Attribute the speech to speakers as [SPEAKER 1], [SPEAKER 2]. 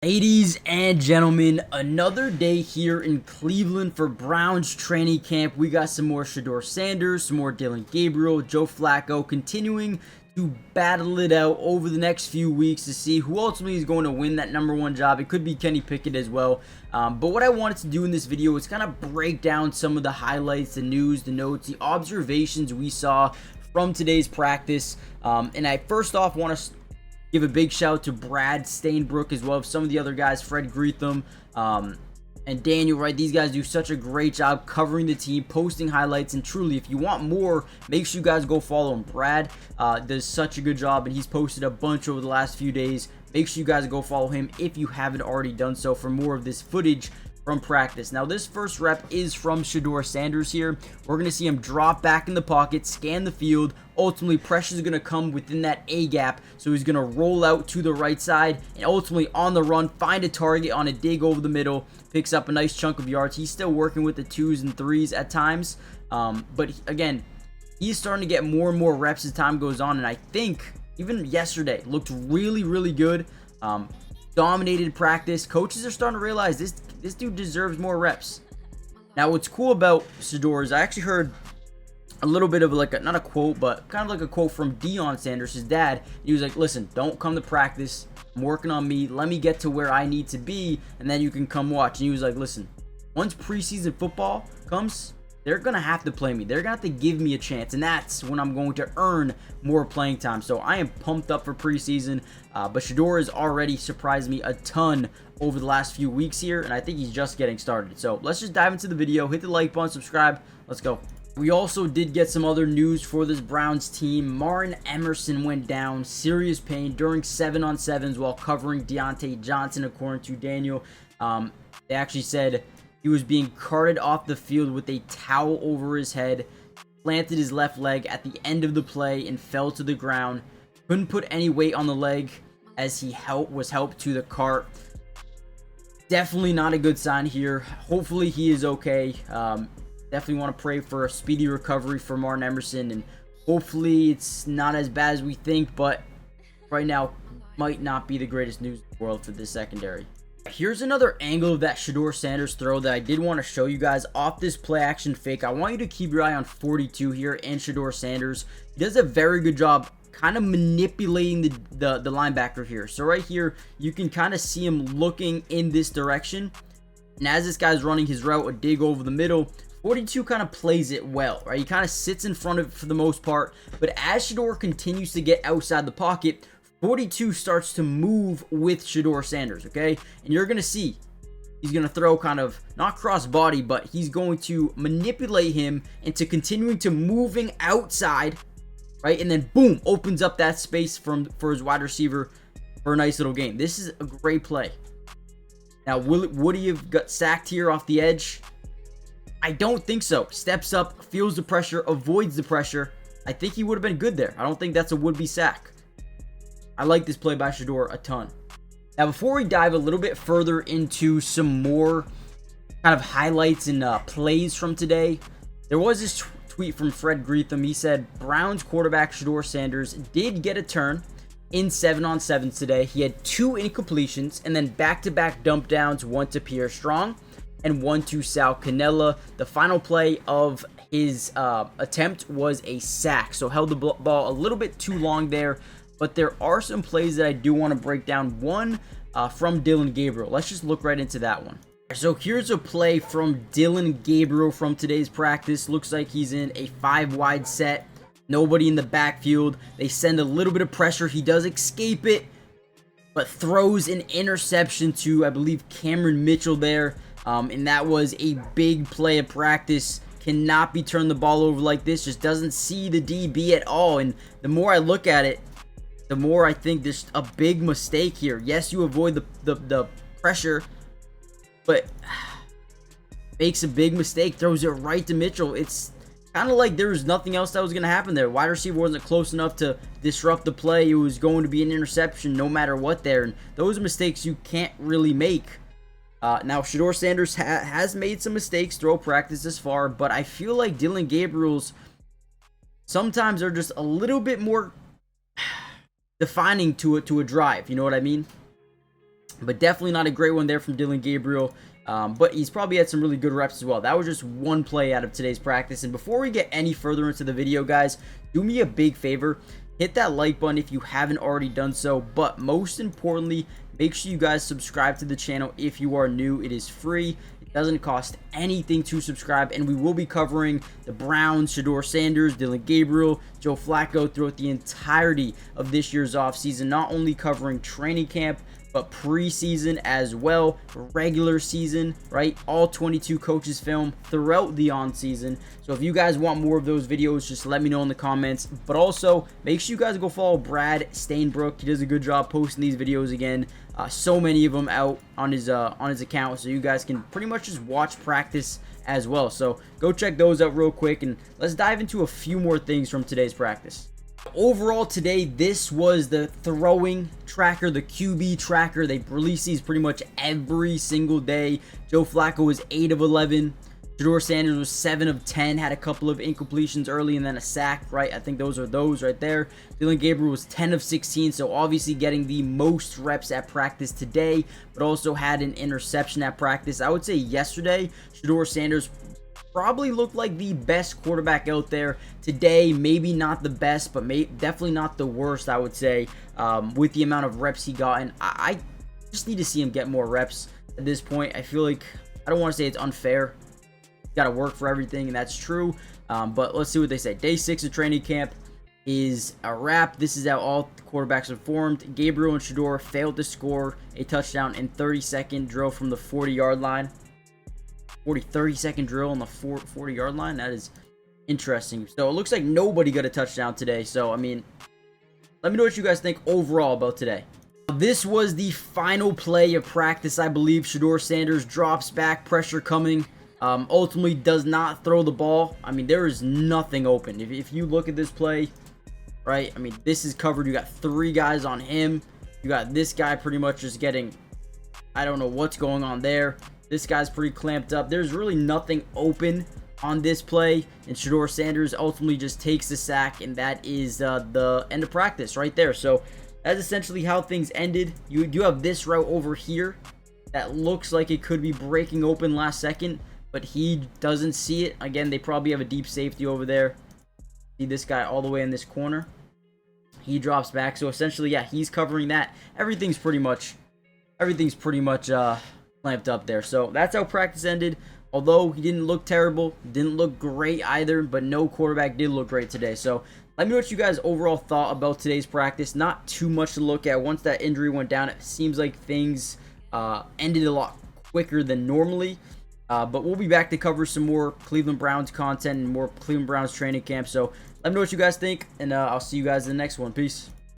[SPEAKER 1] Ladies and gentlemen, another day here in Cleveland for Browns training camp. We got some more Shedeur Sanders, some more Gabriel, Joe Flacco continuing to battle it out over the next few weeks to see who ultimately is going to win that #1 job. It could be Kenny Pickett as well. But what I wanted to do in this video is kind of break down some of the highlights, the news, the notes, the observations we saw from today's practice. And I first off want to give a big shout out to Brad Stainbrook as well as some of the other guys, Fred Greetham, and Daniel, right? These guys do such a great job covering the team, posting highlights, and truly, if you want more, make sure you guys go follow him. Brad does such a good job, and he's posted a bunch over the last few days. Make sure you guys go follow him if you haven't already done so for more of this footage from practice. Now, this first rep is from Shedeur Sanders here. We're going to see him drop back in the pocket, scan the field. Ultimately, pressure is going to come within that A gap, so he's going to roll out to the right side and ultimately on the run, find a target on a dig over the middle, picks up a nice chunk of yards. He's still working with the 2s and 3s at times, but again, he's starting to get more and more reps as time goes on, and I think even yesterday looked really, really good. Dominated practice. Coaches are starting to realize this dude deserves more reps. Now, what's cool about Shedeur is I actually heard a little bit of like not a quote, but kind of like a quote from Deion Sanders, his dad. He was like, listen, don't come to practice. I'm working on me. Let me get to where I need to be, and then you can come watch. And he was like, listen, once preseason football comes, they're going to have to play me. They're going to have to give me a chance, and that's when I'm going to earn more playing time. So I am pumped up for preseason, but Shedeur has already surprised me a ton over the last few weeks here, and I think he's just getting started. So let's just dive into the video. Hit the like button, subscribe. Let's go. We also did get some other news for this Browns team. Emerson went down, serious pain during 7-on-7s while covering Deontay Johnson, according to Daniel. They actually said he was being carted off the field with a towel over his head, planted his left leg at the end of the play, and fell to the ground. Couldn't put any weight on the leg as he was helped to the cart. Definitely not a good sign here. Hopefully he is okay. Definitely want to pray for a speedy recovery for Emerson, and hopefully it's not as bad as we think, but right now might not be the greatest news in the world for this secondary. Here's another angle of that Shedeur Sanders throw that I did want to show you guys off this play action fake. I want you to keep your eye on 42 here and Shedeur Sanders. He does a very good job kind of manipulating the linebacker here. So right here, you can kind of see him looking in this direction. And as this guy's running his route, a dig over the middle, 42 kind of plays it well, right? He kind of sits in front of it for the most part. But as Shedeur continues to get outside the pocket, 42 starts to move with Shedeur Sanders, okay? And you're going to see he's going to throw kind of, not cross body, but he's going to manipulate him into continuing to moving outside, right? And then boom, opens up that space for his wide receiver for a nice little game. This is a great play. Now, would he have got sacked here off the edge? I don't think so. Steps up, feels the pressure, avoids the pressure. I think he would have been good there. I don't think that's a would-be sack. I like this play by Shedeur a ton. Now, before we dive a little bit further into some more kind of highlights and plays from today, there was this tweet from Fred Greetham. He said, Browns quarterback Shedeur Sanders did get a turn in 7-on-7s today. He had 2 incompletions and then back-to-back dump downs, one to Pierre Strong and one to Sal Cannella. The final play of his attempt was a sack, so held the ball a little bit too long there. But there are some plays that I do want to break down. One from Gabriel. Let's just look right into that one. So here's a play from Gabriel from today's practice. Looks like he's in a 5-wide set. Nobody in the backfield. They send a little bit of pressure. He does escape it, but throws an interception to, I believe, Cameron Mitchell there. And that was a big play of practice. Cannot be turned the ball over like this. Just doesn't see the DB at all. And the more I look at it, the more I think there's a big mistake here. Yes, you avoid the pressure, but makes a big mistake. Throws it right to Mitchell. It's kind of like there was nothing else that was going to happen there. Wide receiver wasn't close enough to disrupt the play. It was going to be an interception no matter what there. And those mistakes you can't really make. Now, Shedeur Sanders has made some mistakes throughout practice this far, but I feel like Gabriel's sometimes are just a little bit more defining to a drive. You know what I mean? But definitely not a great one there from Dillon Gabriel. But he's probably had some really good reps as well. That was just one play out of today's practice. And before we get any further into the video, guys, do me a big favor. Hit that like button if you haven't already done so. But most importantly, make sure you guys subscribe to the channel if you are new. It is free. It doesn't cost anything to subscribe. And we will be covering the Browns, Shedeur Sanders, Dillon Gabriel, Joe Flacco throughout the entirety of this year's offseason. Not only covering training camp, but preseason as well, regular season, right? All 22 coaches film throughout the on-season. So if you guys want more of those videos, just let me know in the comments. But also, make sure you guys go follow Brad Stainbrook. He does a good job posting these videos again. So many of them out on his account, so you guys can pretty much just watch practice as well. So go check those out real quick, and let's dive into a few more things from today's practice. Overall today, this was the throwing tracker, the QB tracker. They release these pretty much every single day. Joe Flacco was 8 of 11. Shedeur Sanders was 7 of 10, had a couple of incompletions early and then a sack, right? I think those are those right there. Dillon Gabriel was 10 of 16, so obviously getting the most reps at practice today, but also had an interception at practice. I would say yesterday, Shedeur Sanders probably looked like the best quarterback out there. Today, maybe not the best, but definitely not the worst, I would say, with the amount of reps he got. And I just need to see him get more reps at this point. I feel like, I don't want to say it's unfair. He's got to work for everything, and that's true. But let's see what they say. Day 6 of training camp is a wrap. This is how all the quarterbacks are formed. Gabriel and Shedeur failed to score a touchdown in 30-second drill from the 40-yard line. 30-second drill on the 40-yard line. That is interesting. So it looks like nobody got a touchdown today. So, I mean, let me know what you guys think overall about today. This was the final play of practice, I believe. Shedeur Sanders drops back, pressure coming. Ultimately does not throw the ball. I mean, there is nothing open. If you look at this play, right, I mean, this is covered. You got 3 guys on him. You got this guy pretty much just getting, I don't know what's going on there. This guy's pretty clamped up. There's really nothing open on this play, and Shedeur Sanders ultimately just takes the sack, and that is the end of practice right there. So that's essentially how things ended. You do have this route over here that looks like it could be breaking open last second, but he doesn't see it. Again, they probably have a deep safety over there. See this guy all the way in this corner. He drops back. So essentially, yeah, he's covering that. Everything's pretty much clamped up there. So that's how practice ended. Although he didn't look terrible, didn't look great either, but no quarterback did look great today. So let me know what you guys overall thought about today's practice. Not too much to look at. Once that injury went down, it seems like things ended a lot quicker than normally. But we'll be back to cover some more Cleveland Browns content and more Cleveland Browns training camp. So let me know what you guys think, and I'll see you guys in the next one. Peace.